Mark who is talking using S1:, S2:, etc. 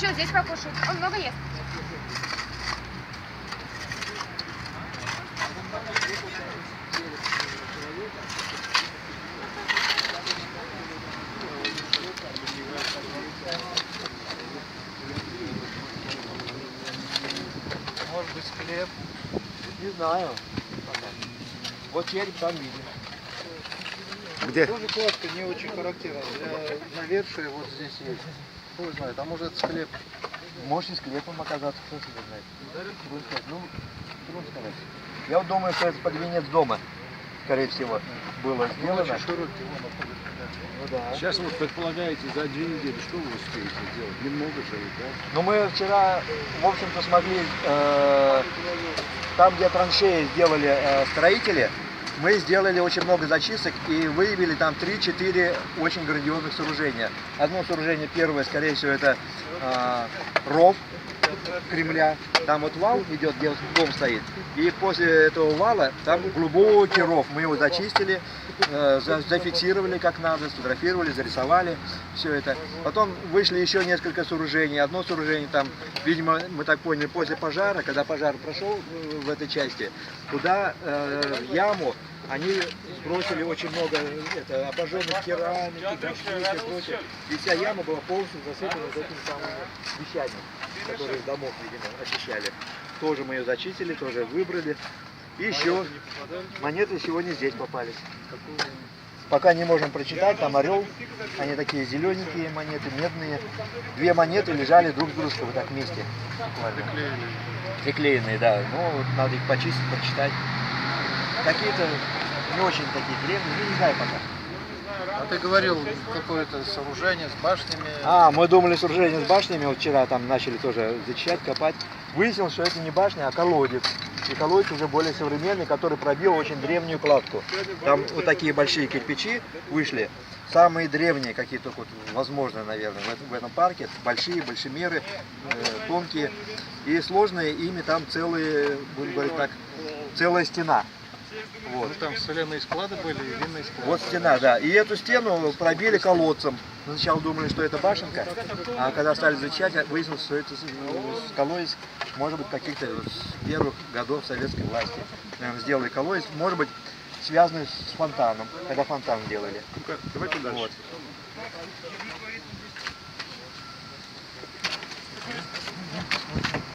S1: Решил здесь покушать. Он много ест.
S2: Может быть, склеп?
S3: Не знаю. Вот череп там виден.
S4: Где?
S2: Тоже кладка не очень характерна. Для навершия вот здесь есть. Кто знает, а может это склеп?
S3: Может и склепом оказаться, кто себе знает. Будем сказать, ну, трудно сказать. Я вот думаю, что это под венец дома, скорее всего, было сделано.
S2: Очень широкий, вон уходит.
S3: Ну да.
S4: Сейчас вот предполагаете за 2 недели, что вы успеете сделать? Немного же, да?
S3: Но мы вчера, в общем-то, смогли, там, где траншеи сделали строители, мы сделали очень много зачисток и выявили там 3-4 очень грандиозных сооружения. Одно сооружение первое, скорее всего, это ров Кремля. Там вот вал идет, где дом стоит. И после этого вала там глубокий ров. Мы его зачистили, зафиксировали как надо, сфотографировали, зарисовали все это. Потом вышли еще несколько сооружений. Одно сооружение там, видимо, мы так поняли, после пожара, когда пожар прошел в этой части, туда в яму они сбросили очень много обожженных керамики, граффити и прочее. И вся яма была полностью засыпана вот этими самыми вещами, которые из домов, видимо, очищали. Тоже мы ее зачистили, тоже выбрали. И еще монеты сегодня здесь попались. Пока не можем прочитать, там орел, они такие зелененькие монеты, медные. 2 монеты лежали друг с дружкой вот так вместе. Приклеенные, да. Ну, вот надо их почистить, прочитать. Какие-то не очень такие древние, ну не знаю пока.
S2: А ты говорил, какое-то сооружение с башнями.
S3: Мы думали сооружение с башнями, вот вчера там начали тоже зачищать, копать. Выяснилось, что это не башня, а колодец. И колодец уже более современный, который пробил очень древнюю кладку. Там вот такие большие кирпичи вышли, самые древние, какие только вот возможно, наверное, в этом парке. Большие, большемеры, тонкие. И сложные, ими там целые, будем говорить так, целая стена. Вот.
S2: Ну, там соляные склады были и винные склады.
S3: Вот стена, да. И эту стену пробили колодцем. Сначала думали, что это башенка, а когда стали изучать, выяснилось, что это колодец, может быть, каких-то с первых годов советской власти. Наверное, сделали колодец, может быть, связанный с фонтаном, когда фонтан делали.
S4: Ну-ка, давайте дальше.
S3: Вот.